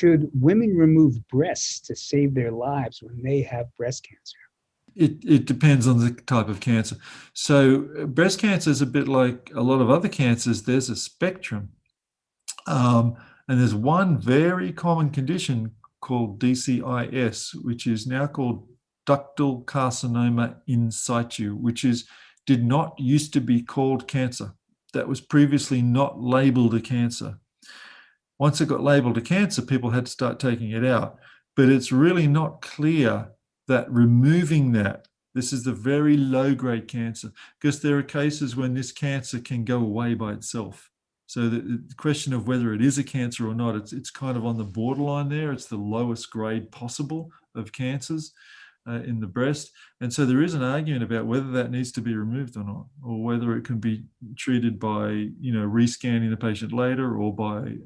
Should women remove breasts to save their lives when they have breast cancer? It depends on the type of cancer. So breast cancer is a bit like a lot of other cancers. There's a spectrum. And there's one very common condition called DCIS, which is now called ductal carcinoma in situ, which did not used to be called cancer. That was previously not labeled a cancer. Once it got labeled a cancer, people had to start taking it out. But it's really not clear that removing that, this is the very low-grade cancer, because there are cases when this cancer can go away by itself. So the question of whether it is a cancer or not, it's kind of on the borderline there. It's the lowest grade possible of cancers in the breast. And so there is an argument about whether that needs to be removed or not, or whether it can be treated by, rescanning the patient later, or by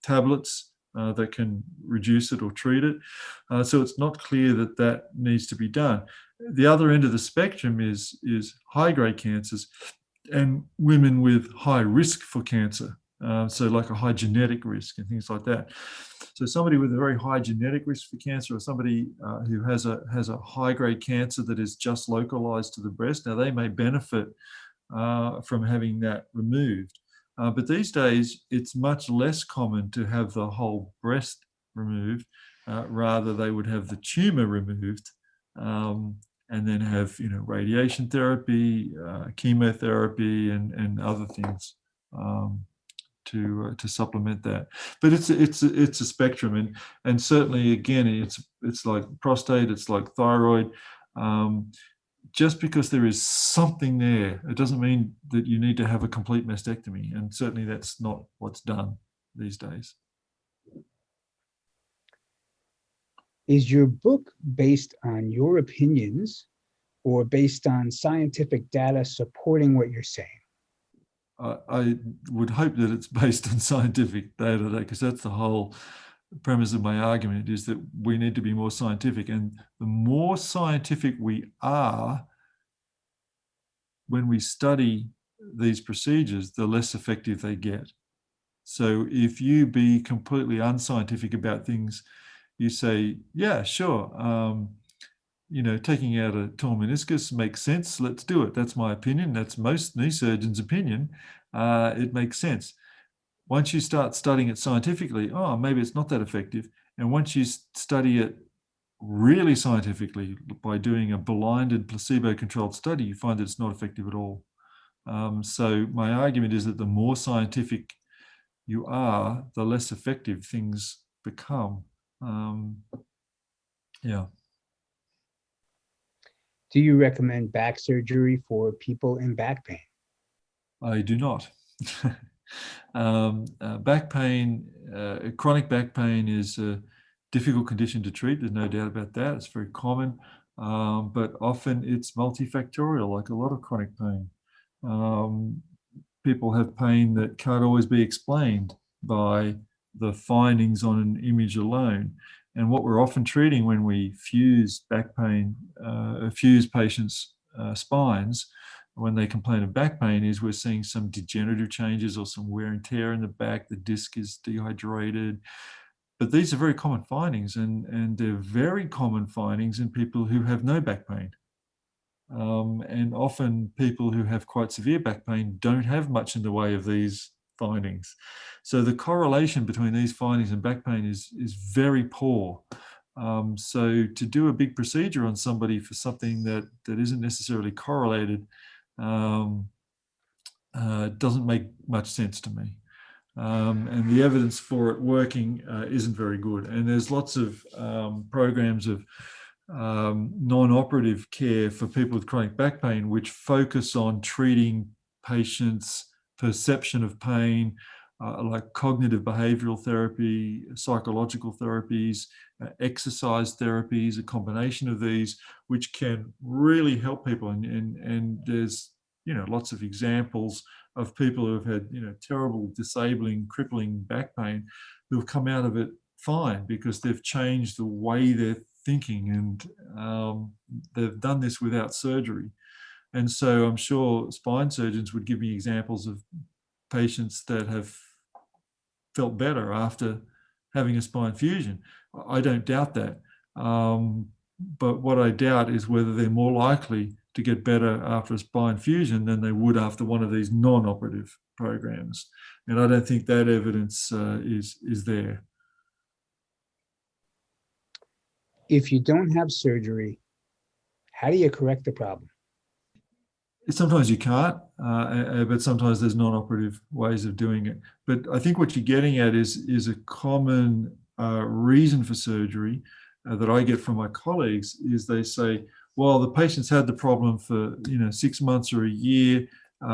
tablets that can reduce it or treat it. So it's not clear that that needs to be done. The other end of the spectrum is high-grade cancers and women with high risk for cancer. So like a high genetic risk and things like that. So somebody with a very high genetic risk for cancer, or somebody who has a high-grade cancer that is just localized to the breast, now they may benefit from having that removed. But these days, it's much less common to have the whole breast removed. Rather, they would have the tumor removed and then have, radiation therapy, chemotherapy, and other things to supplement that. But it's a spectrum, and certainly again, it's like prostate, it's like thyroid. Just because there is something there, it doesn't mean that you need to have a complete mastectomy, and certainly that's not what's done these days. Is your book based on your opinions or based on scientific data supporting what you're saying? I would hope that it's based on scientific data, because that's the whole premise of my argument, is that we need to be more scientific. And the more scientific we are when we study these procedures, the less effective they get. So if you be completely unscientific about things, you say, yeah, sure, taking out a torn meniscus makes sense. Let's do it. That's my opinion. That's most knee surgeons' opinion. It makes sense. Once you start studying it scientifically, maybe it's not that effective. And once you study it really scientifically by doing a blinded placebo-controlled study, you find that it's not effective at all. So my argument is that the more scientific you are, the less effective things become. Yeah. Do you recommend back surgery for people in back pain? I do not. Back pain, chronic back pain is a difficult condition to treat. There's no doubt about that. It's very common, but often it's multifactorial, like a lot of chronic pain. People have pain that can't always be explained by the findings on an image alone. And what we're often treating when we fuse back pain, fuse patients' spines, when they complain of back pain, is we're seeing some degenerative changes or some wear and tear in the back. The disc is dehydrated. But these are very common findings, and they're very common findings in people who have no back pain. And often people who have quite severe back pain don't have much in the way of these findings. So the correlation between these findings and back pain is very poor. So to do a big procedure on somebody for something that isn't necessarily correlated doesn't make much sense to me. And the evidence for it working isn't very good. And there's lots of programs of non-operative care for people with chronic back pain, which focus on treating patients' perception of pain, like cognitive behavioral therapy, psychological therapies, exercise therapies, a combination of these, which can really help people. And there's lots of examples of people who have had terrible, disabling, crippling back pain who have come out of it fine because they've changed the way they're thinking, and they've done this without surgery. And so I'm sure spine surgeons would give me examples of patients that have felt better after having a spine fusion. I don't doubt that. But what I doubt is whether they're more likely to get better after a spine fusion than they would after one of these non-operative programs. And I don't think that evidence is there. If you don't have surgery, how do you correct the problem? Sometimes you can't, but sometimes there's non-operative ways of doing it. But I think what you're getting at is a common reason for surgery that I get from my colleagues is they say, well, the patient's had the problem for 6 months or a year.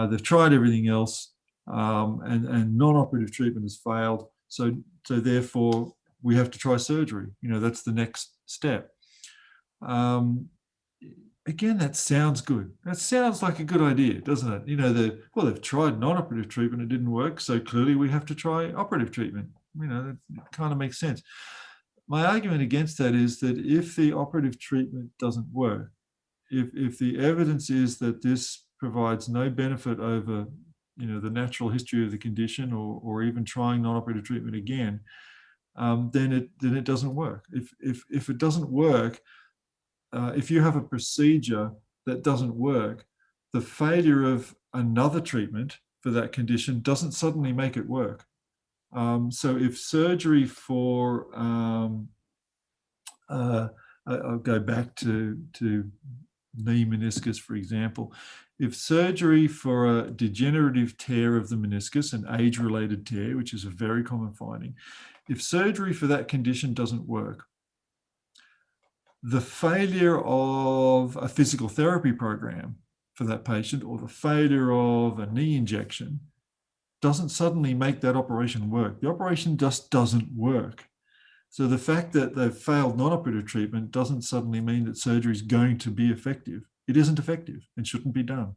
They've tried everything else, and non-operative treatment has failed. So therefore, we have to try surgery. That's the next step. Again, that sounds good. That sounds like a good idea, doesn't it? They've tried non-operative treatment, it didn't work, so clearly we have to try operative treatment. That kind of makes sense. My argument against that is that if the operative treatment doesn't work, if the evidence is that this provides no benefit over, the natural history of the condition, or even trying non-operative treatment again, then it doesn't work. If it doesn't work, if you have a procedure that doesn't work, the failure of another treatment for that condition doesn't suddenly make it work. So if surgery for, I'll go back to knee meniscus, for example. If surgery for a degenerative tear of the meniscus, an age-related tear, which is a very common finding, if surgery for that condition doesn't work, the failure of a physical therapy program for that patient, or the failure of a knee injection, doesn't suddenly make that operation work. The operation just doesn't work. So the fact that they've failed non-operative treatment doesn't suddenly mean that surgery is going to be effective. It isn't effective and shouldn't be done.